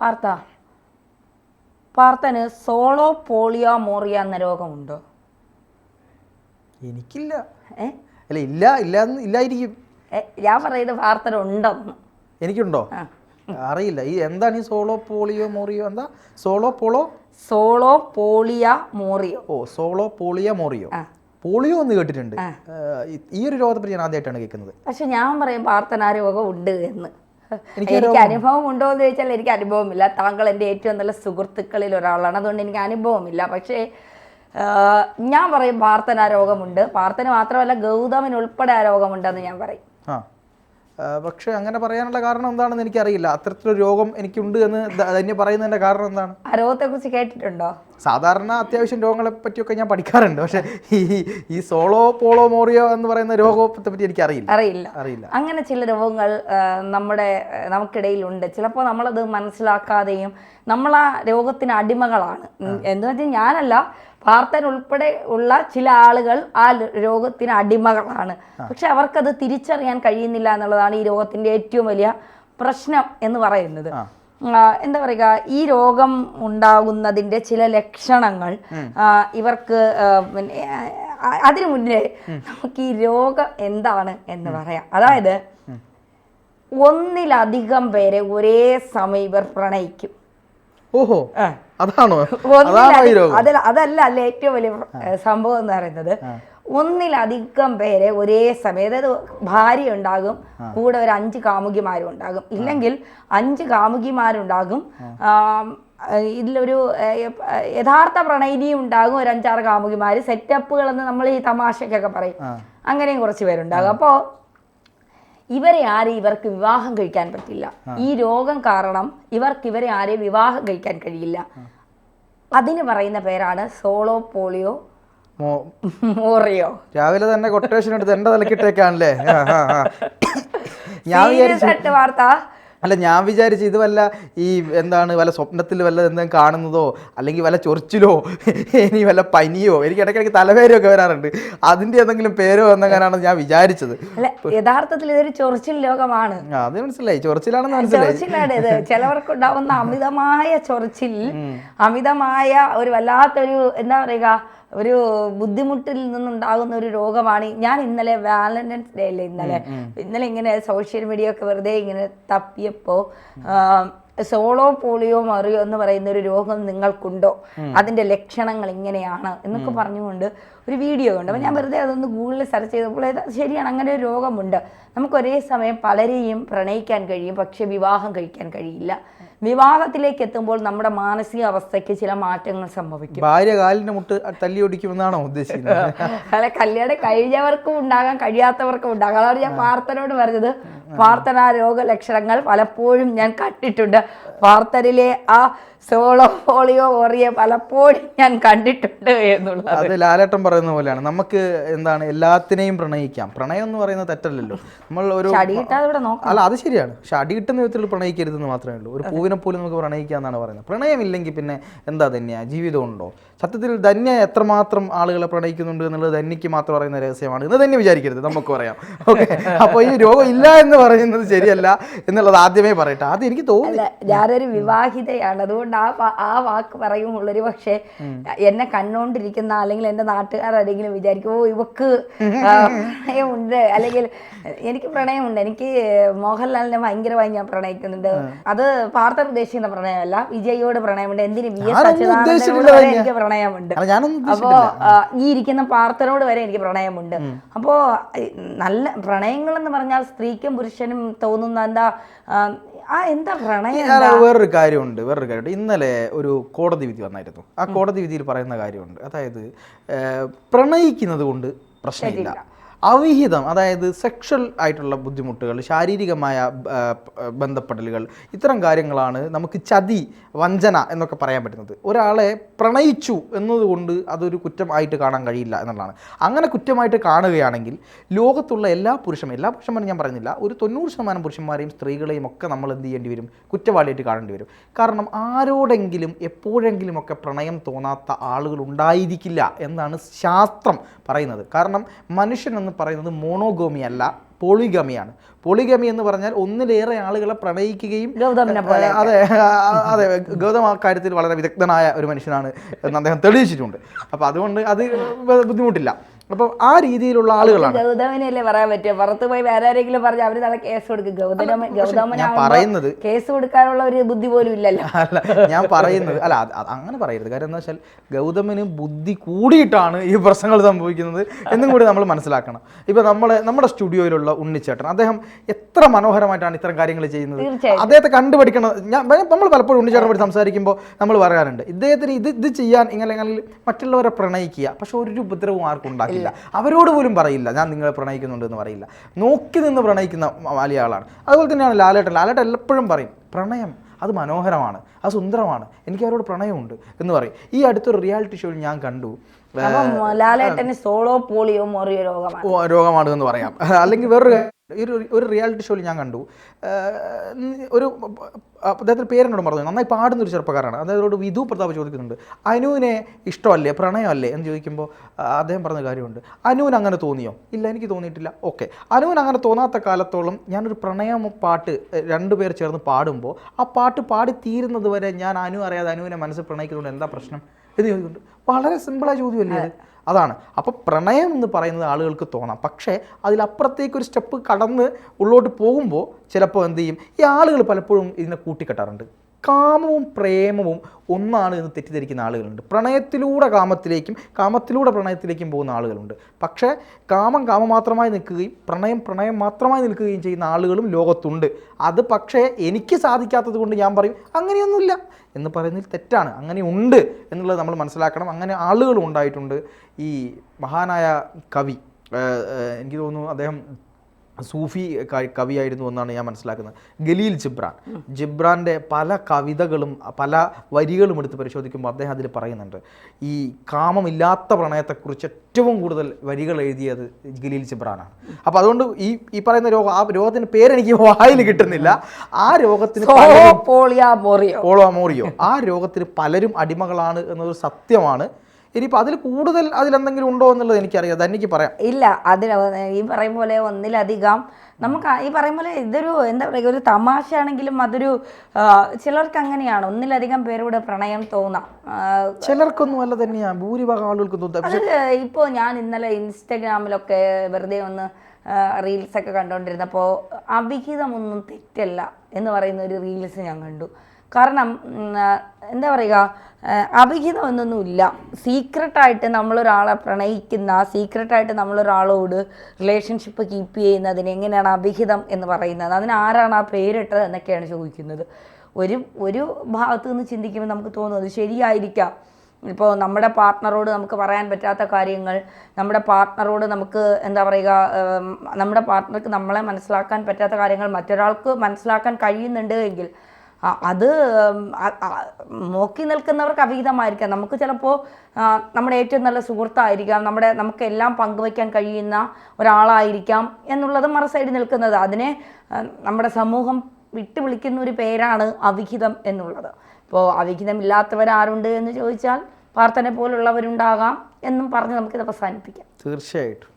പാർത്ത പാർത്തന് solo പോളിയമോറിയ എന്ന രോഗമുണ്ടോ? എനിക്കില്ല. അല്ല, ഇല്ല ഇല്ലായിരിക്കും. ഞാൻ പറയുന്നത് പാർത്തനുണ്ടെന്ന്. എനിക്കുണ്ടോ? അറിയില്ല. ഈ എന്താണ് ഈ സോളോ പോളിയമോറിയോ? എന്താ സോളോ പോളിയമോറിയോ? ഓ, സോളോ പോളിയമോറിയോ. പോളിയോ എന്ന് കേട്ടിട്ടുണ്ട്. ഈ ഒരു രോഗത്തെ പറ്റി ഞാൻ ആദ്യമായിട്ടാണ് കേൾക്കുന്നത്. പക്ഷെ ഞാൻ പറയും പാർത്തന രോഗം ഉണ്ട് എന്ന്. എനിക്ക് അനുഭവം ഉണ്ടോ എന്ന് ചോദിച്ചാൽ എനിക്ക് അനുഭവമില്ല. താങ്കൾ എൻ്റെ ഏറ്റവും നല്ല സുഹൃത്തുക്കളിൽ ഒരാളാണ്, അതുകൊണ്ട് എനിക്ക് അനുഭവമില്ല. പക്ഷേ ഞാൻ പറയും പാർത്തന രോഗമുണ്ട്. പാർത്തന മാത്രമല്ല, ഗൗതമൻ ഉൾപ്പെടെ ആ രോഗമുണ്ടെന്ന് ഞാൻ പറയും. പക്ഷെ അങ്ങനെ പറയാനുള്ള കാരണം എന്താണെന്ന് എനിക്കറിയില്ല. അത്തരത്തിലൊരു രോഗം എനിക്കുണ്ട് എന്ന് ധന്യ പറയുന്നതിൻ്റെ കാരണം എന്താണ്? ആ രോഗത്തെക്കുറിച്ച് കേട്ടിട്ടുണ്ടോ? സാധാരണ അത്യാവശ്യം രോഗങ്ങളെ പറ്റിയൊക്കെ ഞാൻ പഠിക്കാറുണ്ട്. പക്ഷെ ഈ സോളോ പോളിയമോറിയോ എന്ന് പറയുന്ന രോഗത്തെ പറ്റി എനിക്ക് അറിയില്ല. അങ്ങനെ ചില രോഗങ്ങൾ നമുക്കിടയിലുണ്ട്. ചിലപ്പോൾ നമ്മളത് മനസ്സിലാക്കാതെയും നമ്മൾ ആ രോഗത്തിന് അടിമകളാണ്. എന്ന് വെച്ചാൽ ഞാനല്ല, പാർത്തൻ ഉൾപ്പെടെ ഉള്ള ചില ആളുകൾ ആ രോഗത്തിന് അടിമകളാണ്. പക്ഷെ അവർക്കത് തിരിച്ചറിയാൻ കഴിയുന്നില്ല എന്നുള്ളതാണ് ഈ രോഗത്തിന്റെ ഏറ്റവും വലിയ പ്രശ്നം എന്ന് പറയുന്നത്. എന്താ പറയുക, ഈ രോഗം ഉണ്ടാകുന്നതിന്റെ ചില ലക്ഷണങ്ങൾ ഇവർക്ക് അതിനു മുന്നേ നമുക്ക് ഈ രോഗം എന്താണ് എന്ന് പറയാം. അതായത്, ഒന്നിലധികം പേരെ ഒരേ സമയം ഇവർ പ്രണയിക്കും. ഓഹോ, അതാണോ? അതല്ല ഏറ്റവും വലിയ സംഭവം എന്ന് പറയുന്നത്, ഒന്നിലധികം പേരെ ഒരേ സമയം, അതായത് ഭാര്യ ഉണ്ടാകും, കൂടെ ഒരു 5 കാമുകിമാരും ഉണ്ടാകും, ഇല്ലെങ്കിൽ 5 കാമുകിമാരുണ്ടാകും, ഇതിലൊരു യഥാർത്ഥ പ്രണയിനിയും ഉണ്ടാകും, ഒരു 5-6 കാമുകിമാര്, സെറ്റപ്പുകൾ എന്ന് നമ്മൾ ഈ തമാശക്കൊക്കെ പറയും, അങ്ങനെയും കുറച്ച് പേരുണ്ടാകും. അപ്പോൾ ഇവർക്ക് വിവാഹം കഴിക്കാൻ പറ്റില്ല. ഈ രോഗം കാരണം ഇവരെ ആരെയും വിവാഹം കഴിക്കാൻ കഴിയില്ല. അതിന് പറയുന്ന പേരാണ് സോളോ പോളിയമോറിയോ. രാവിലെ തന്നെ കൊട്ടേഷൻ എടുത്ത് എന്റെ തലക്കിട്ടേക്കാണല്ലേ? വാർത്ത അല്ല, ഞാൻ വിചാരിച്ചു ഇത് വല്ല ഈ എന്താണ് വല്ല സ്വപ്നത്തിൽ വല്ല എന്തെങ്കിലും കാണുന്നതോ, അല്ലെങ്കിൽ വല്ല ചൊറിച്ചിലോ, ഇനി വല്ല പനിയോ, എനിക്ക് ഇടയ്ക്കിടയ്ക്ക് തലവേരോ ഒക്കെ വരാറുണ്ട്, അതിന്റെ എന്തെങ്കിലും പേരോ എന്നെങ്ങനെയാണ് ഞാൻ വിചാരിച്ചത്. യഥാർത്ഥത്തിൽ ഇതൊരു ചൊറിച്ചിൽ രോഗമാണ്. അത് മനസ്സിലായി, ചൊറിച്ചിലാണെന്ന് മനസ്സിലായി. ചിലവർക്കുണ്ടാവുന്ന അമിതമായ ചൊറിച്ചിൽ, അമിതമായ ഒരു വല്ലാത്തൊരു എന്താ പറയുക, ഒരു ബുദ്ധിമുട്ടിൽ നിന്നുണ്ടാകുന്ന ഒരു രോഗമാണ്. ഞാൻ ഇന്നലെ വാലന്റൈൻസ് ഡേ അല്ലേ, ഇന്നലെ ഇങ്ങനെ സോഷ്യൽ മീഡിയ ഒക്കെ വെറുതെ ഇങ്ങനെ തപ്പിയപ്പോൾ സോളോ പോളിയമോറിയോ എന്ന് പറയുന്ന ഒരു രോഗം നിങ്ങൾക്കുണ്ടോ, അതിന്റെ ലക്ഷണങ്ങൾ ഇങ്ങനെയാണ് എന്നൊക്കെ പറഞ്ഞുകൊണ്ട് ഒരു വീഡിയോ ഉണ്ട്. അപ്പോൾ ഞാൻ വെറുതെ അതൊന്ന് ഗൂഗിളിൽ സെർച്ച് ചെയ്തപ്പോൾ ശരിയാണ്, അങ്ങനെ ഒരു രോഗമുണ്ട്. നമുക്ക് ഒരേ സമയം പലരെയും പ്രണയിക്കാൻ കഴിയും, പക്ഷെ വിവാഹം കഴിക്കാൻ കഴിയില്ല. വിവാഹത്തിലേക്ക് എത്തുമ്പോൾ നമ്മുടെ മാനസിക അവസ്ഥയ്ക്ക് ചില മാറ്റങ്ങൾ സംഭവിക്കും. ഭാര്യ കാലിന്റെ മുട്ട് തല്ലി ഒടിക്കുമെന്നാണോ ഉദ്ദേശിക്കുന്നത്? അല്ല, കല്യാണം കഴിഞ്ഞവർക്കും ഉണ്ടാകാം, കഴിയാത്തവർക്കും ഉണ്ടാകാം. അതാണ് ഞാൻ പാർത്തനോട് പറഞ്ഞത്. പാർത്തന രോഗലക്ഷണങ്ങൾ പലപ്പോഴും ഞാൻ കണ്ടിട്ടുണ്ട്. പാർത്തനിലെ ആ സോളോ പോളിയമോറിയോ പലപ്പോഴും ഞാൻ കണ്ടിട്ടുണ്ട് എന്നുള്ളത്. അത് ലാലേട്ടൻ പറയുന്ന പോലെയാണ്. നമുക്ക് എന്താണ് എല്ലാത്തിനെയും പ്രണയിക്കാം. പ്രണയം എന്ന് പറയുന്നത് തെറ്റല്ലല്ലോ. നമ്മൾ ഒരു അല്ല, അത് ശരിയാണ്. പക്ഷെ അടി കിട്ടുന്ന വിധത്തിൽ പ്രണയിക്കരുതെന്ന് മാത്രമേ ഉള്ളൂ. ഒരു പൂവിനെ പോലും നമുക്ക് പ്രണയിക്കാം എന്നാണ് പറയുന്നത്. പ്രണയമില്ലെങ്കിൽ പിന്നെ എന്താ ധന്യ ജീവിതമുണ്ടോ? സത്യത്തിൽ ധന്യ എത്രമാത്രം ആളുകളെ പ്രണയിക്കുന്നുണ്ട് എന്നുള്ളത് ധന്യക്ക് മാത്രം പറയുന്ന രഹസ്യമാണ് എന്ന് തന്നെ വിചാരിക്കരുത്, നമുക്ക് പറയാം. ഓക്കെ, അപ്പോൾ ഈ രോഗം ഇല്ല എന്ന് പറയുന്നത് ശരിയല്ല എന്നുള്ളത് ആദ്യമേ പറയട്ടെ. അത് എനിക്ക് തോന്നുന്നില്ല. ഞാനൊരു വിവാഹിതയാണ്, അതുകൊണ്ട് ആ വാക്ക് പറയുമുള്ളൊരു പക്ഷേ എന്നെ കണ്ടോണ്ടിരിക്കുന്ന അല്ലെങ്കിൽ എൻ്റെ നാട്ടുകാരെങ്കിലും വിചാരിക്കും, ഓ ഇവക്ക് പ്രണയമുണ്ട്, അല്ലെങ്കിൽ എനിക്ക് പ്രണയമുണ്ട്. എനിക്ക് മോഹൻലാലിനെ ഭയങ്കരമായി ഞാൻ പ്രണയിക്കുന്നുണ്ട്. അത് പാർത്തൻ ഉദ്ദേശിക്കുന്ന പ്രണയമല്ല, വിജയോട് പ്രണയമുണ്ട്. എന്തിന് VS അച്യുതാനന്ദനോട് വരെ എനിക്ക് പ്രണയമുണ്ട്. അപ്പോ ഈ ഇരിക്കുന്ന പാർത്തനോട് വരെ എനിക്ക് പ്രണയമുണ്ട്. അപ്പോ നല്ല പ്രണയങ്ങൾ എന്ന് പറഞ്ഞാൽ സ്ത്രീക്കും പുരുഷനും തോന്നുന്ന എന്താ പ്രണയം? വേറൊരു കാര്യമുണ്ട്. ഇന്നലെ ഒരു കോടതി വിധി വന്നായിരുന്നു. ആ കോടതി വിധിയിൽ പറയുന്ന കാര്യമുണ്ട്. അതായത് പ്രണയിക്കുന്നത് കൊണ്ട് പ്രശ്നമില്ല, അവിഹിതം, അതായത് സെക്ഷൽ ആയിട്ടുള്ള ബുദ്ധിമുട്ടുകൾ, ശാരീരികമായ ബന്ധപ്പെടലുകൾ, ഇത്തരം കാര്യങ്ങളാണ് നമുക്ക് ചതി, വഞ്ചന എന്നൊക്കെ പറയാൻ പറ്റുന്നത്. ഒരാളെ പ്രണയിച്ചു എന്നതുകൊണ്ട് അതൊരു കുറ്റമായിട്ട് കാണാൻ കഴിയില്ല എന്നുള്ളതാണ്. അങ്ങനെ കുറ്റമായിട്ട് കാണുകയാണെങ്കിൽ ലോകത്തുള്ള എല്ലാ പുരുഷന്മാരും ഞാൻ പറയുന്നില്ല, ഒരു 90% പുരുഷന്മാരെയും സ്ത്രീകളെയും ഒക്കെ നമ്മൾ എന്ത് ചെയ്യേണ്ടി വരും? കുറ്റവാളിയായിട്ട് കാണേണ്ടി വരും. കാരണം ആരോടെങ്കിലും എപ്പോഴെങ്കിലും ഒക്കെ പ്രണയം തോന്നാത്ത ആളുകൾ ഉണ്ടായിരിക്കില്ല എന്നാണ് ശാസ്ത്രം പറയുന്നത്. കാരണം മനുഷ്യൻ എന്ന് പറയുന്നത് മോണോഗോമി അല്ല, പോളിഗമിയാണ്. പോളിഗമി എന്ന് പറഞ്ഞാൽ ഒന്നിലേറെ ആളുകളെ പ്രണയിക്കുകയും, അതെ അതെ, ഗൗതം ആ കാര്യത്തിൽ വളരെ വിദഗ്ധനായ ഒരു മനുഷ്യനാണ് എന്ന് അദ്ദേഹം തെളിയിച്ചിട്ടുണ്ട്. അപ്പോൾ അതുകൊണ്ട് അത് ബുദ്ധിമുട്ടില്ല. അപ്പം ആ രീതിയിലുള്ള ആളുകളാണ്. ഗൗതമനല്ലേ പറയാൻ പറ്റുക, പുറത്ത് പോയി വേറെ ആരെങ്കിലും പറഞ്ഞ് അവര് നാളെ കേസ് കൊടുക്കും. ഗൗതമന പറയുന്നത് കേസ് കൊടുക്കാനുള്ള ഒരു ബുദ്ധി പോലും ഇല്ലല്ലോ. അല്ല, ഞാൻ പറയുന്നത് അല്ല, അങ്ങനെ പറയരുത്. കാര്യം എന്താ വെച്ചാൽ ഗൗതമന് ബുദ്ധി കൂടിയിട്ടാണ് ഈ പ്രശ്നങ്ങൾ സംഭവിക്കുന്നത് എന്നും കൂടി നമ്മൾ മനസ്സിലാക്കണം. ഇപ്പൊ നമ്മുടെ സ്റ്റുഡിയോയിലുള്ള ഉണ്ണിച്ചേട്ടൻ, അദ്ദേഹം എത്ര മനോഹരമായിട്ടാണ് ഇത്തരം കാര്യങ്ങൾ ചെയ്യുന്നത്. അദ്ദേഹത്തെ കണ്ടുപഠിക്കണം. നമ്മൾ പലപ്പോഴും ഉണ്ണിച്ചേട്ടനെ പറ്റി സംസാരിക്കുമ്പോൾ നമ്മൾ പറയാറുണ്ട്, ഇദ്ദേഹത്തിന് ഇത് ചെയ്യാൻ ഇങ്ങനെ മറ്റുള്ളവരെ പ്രണയിക്കുക, പക്ഷെ ഒരു ഉപദ്രവവും ആർക്കും ഉണ്ടാക്കില്ല. അവരോട് പോലും പറയില്ല ഞാൻ നിങ്ങളെ പ്രണയിക്കുന്നുണ്ട് എന്ന് പറയില്ല. നോക്കി നിന്ന് പ്രണയിക്കുന്ന വലിയ ആളാണ്. അതുപോലെ തന്നെയാണ് ലാലേട്ടൻ എപ്പോഴും പറയും പ്രണയം അത് മനോഹരമാണ്, അത് സുന്ദരമാണ്, എനിക്ക് അവരോട് പ്രണയമുണ്ട് എന്ന് പറയും. ഈ അടുത്തൊരു റിയാലിറ്റി ഷോയിൽ ഞാൻ കണ്ടു, ലാലേട്ടന് സോളോ പോളിയോ രോഗമാണ് എന്ന് പറയാം. അല്ലെങ്കിൽ വേറൊരു ഒരു റിയാലിറ്റി ഷോയിൽ ഞാൻ കണ്ടു, ഒരു അദ്ദേഹത്തിൻ്റെ പേരെന്നോട് പറഞ്ഞു, നന്നായി പാടുന്നൊരു ചെറുപ്പക്കാരാണ്. അദ്ദേഹത്തോട് വിധു പ്രതാപ് ചോദിക്കുന്നുണ്ട്, അനുവിനെ ഇഷ്ടമല്ലേ, പ്രണയമല്ലേ എന്ന് ചോദിക്കുമ്പോൾ അദ്ദേഹം പറഞ്ഞ കാര്യമുണ്ട്, അനുവിന് അങ്ങനെ തോന്നിയോ? ഇല്ല, എനിക്ക് തോന്നിയിട്ടില്ല. ഓക്കെ, അനുവിന് അങ്ങനെ തോന്നാത്ത കാലത്തോളം ഞാനൊരു പ്രണയം പാട്ട് രണ്ടുപേർ ചേർന്ന് പാടുമ്പോൾ ആ പാട്ട് പാടി തീരുന്നത് വരെ ഞാൻ അറിയാതെ അനുവിനെ മനസ്സിൽ പ്രണയിക്കുന്നുണ്ട്, എന്താ പ്രശ്നം എന്ന് ചോദിക്കുന്നുണ്ട്. വളരെ സിമ്പിളായ ചോദ്യമല്ലേ അത്? അതാണ്. അപ്പോൾ പ്രണയം എന്ന് പറയുന്നത് ആളുകൾക്ക് തോന്നാം, പക്ഷേ അതിലപ്പുറത്തേക്കൊരു സ്റ്റെപ്പ് കടന്ന് ഉള്ളോട്ട് പോകുമ്പോൾ ചിലപ്പോൾ എന്ത് ചെയ്യും, ഈ ആളുകൾ പലപ്പോഴും ഇതിനെ കൂട്ടിക്കെട്ടാറുണ്ട്. കാമവും പ്രേമവും ഒന്നാണ് എന്ന് തെറ്റിദ്ധരിക്കുന്ന ആളുകളുണ്ട്. പ്രണയത്തിലൂടെ കാമത്തിലേക്കും കാമത്തിലൂടെ പ്രണയത്തിലേക്കും പോകുന്ന ആളുകളുണ്ട്. പക്ഷേ കാമം മാത്രമായി നിൽക്കുകയും പ്രണയം മാത്രമായി നിൽക്കുകയും ചെയ്യുന്ന ആളുകളും ലോകത്തുണ്ട്. അത് പക്ഷേ എനിക്ക് സാധിക്കാത്തത് കൊണ്ട് ഞാൻ പറയും അങ്ങനെയൊന്നുമില്ല എന്ന് പറയുന്നതിൽ തെറ്റാണ്. അങ്ങനെ ഉണ്ട് എന്നുള്ളത് നമ്മൾ മനസ്സിലാക്കണം. അങ്ങനെ ആളുകളും ഉണ്ടായിട്ടുണ്ട്. ഈ മഹാനായ കവി, എനിക്ക് തോന്നുന്നു അദ്ദേഹം സൂഫി കവിയായിരുന്നു എന്നാണ് ഞാൻ മനസ്സിലാക്കുന്നത്, ഖലീൽ ജിബ്രാൻ്റെ പല കവിതകളും പല വരികളും എടുത്ത് പരിശോധിക്കുമ്പോൾ അദ്ദേഹം അതിൽ പറയുന്നുണ്ട്, ഈ കാമമില്ലാത്ത പ്രണയത്തെക്കുറിച്ച് ഏറ്റവും കൂടുതൽ വരികൾ എഴുതിയത് ഖലീൽ ജിബ്രാനാണ്. അപ്പോൾ അതുകൊണ്ട് ഈ പറയുന്ന രോഗം, ആ രോഗത്തിന് പേരെനിക്ക് വായിൽ കിട്ടുന്നില്ല, ആ രോഗത്തിന് പോളിയമോറിയോ, ആ രോഗത്തിന് പലരും അടിമകളാണ് എന്നൊരു സത്യമാണ്. ഇനിയിപ്പോൾ അതിലെന്തെങ്കിലും ഉണ്ടോ എന്നുള്ളത് എനിക്കറിയാം, അതെനിക്ക് പറയാം. ഇല്ല, ഈ പറയും പോലെ ഒന്നിലധികം നമുക്ക് ഈ പറയും പോലെ ഇതൊരു എന്താ പറയുക, ഒരു തമാശയാണെങ്കിലും അതൊരു ചിലർക്ക് അങ്ങനെയാണ്, ഒന്നിലധികം പേരോട് പ്രണയം തോന്നാം. ചിലർക്കൊന്നും അല്ല തന്നെയാണ്, ഭൂരിഭാഗം ആളുകൾക്ക് തോന്നാം. ഇപ്പോൾ ഞാൻ ഇന്നലെ ഇൻസ്റ്റഗ്രാമിലൊക്കെ വെറുതെ ഒന്ന് റീൽസൊക്കെ കണ്ടുകൊണ്ടിരുന്നപ്പോൾ അവിഹിതമൊന്നും തെറ്റല്ല എന്ന് പറയുന്ന ഒരു റീൽസ് ഞാൻ കണ്ടു. കാരണം എന്താ പറയുക, അവിഹിതം എന്നൊന്നുമില്ല. സീക്രട്ടായിട്ട് നമ്മളൊരാളെ പ്രണയിക്കുന്ന, സീക്രട്ടായിട്ട് നമ്മളൊരാളോട് റിലേഷൻഷിപ്പ് കീപ്പ് ചെയ്യുന്നതിന് എങ്ങനെയാണ് അവിഹിതം എന്ന് പറയുന്നത്, അതിന് ആരാണ് ആ പേരിട്ടത് എന്നൊക്കെയാണ് ചോദിക്കുന്നത്. ഒരു ഭാഗത്തു നിന്ന് ചിന്തിക്കുമ്പോൾ നമുക്ക് തോന്നുന്നത് ശരിയായിരിക്കാം. ഇപ്പോൾ നമ്മുടെ പാർട്ട്ണറോട് നമുക്ക് പറയാൻ പറ്റാത്ത കാര്യങ്ങൾ, നമ്മുടെ പാർട്ട്ണറോട് നമുക്ക് എന്താ പറയുക, നമ്മുടെ പാർട്ട്ണർക്ക് നമ്മളെ മനസ്സിലാക്കാൻ പറ്റാത്ത കാര്യങ്ങൾ മറ്റൊരാൾക്ക് മനസ്സിലാക്കാൻ കഴിയുന്നുണ്ട് എങ്കിൽ അത് നോക്കി നിൽക്കുന്നവർക്ക് അവിഹിതമായിരിക്കാം. നമുക്ക് ചിലപ്പോൾ നമ്മുടെ ഏറ്റവും നല്ല സുഹൃത്തായിരിക്കാം, നമുക്കെല്ലാം പങ്കുവയ്ക്കാൻ കഴിയുന്ന ഒരാളായിരിക്കാം എന്നുള്ളത് മറു സൈഡിൽ നിൽക്കുന്നത്. അതിനെ നമ്മുടെ സമൂഹം വിളിക്കുന്ന ഒരു പേരാണ് അവിഹിതം എന്നുള്ളത്. ഇപ്പോൾ അവിഹിതമില്ലാത്തവരാരുണ്ട് എന്ന് ചോദിച്ചാൽ പാർത്ഥനെ പോലുള്ളവരുണ്ടാകാം എന്നും പറഞ്ഞ് നമുക്കിത് അവസാനിപ്പിക്കാം. തീർച്ചയായിട്ടും.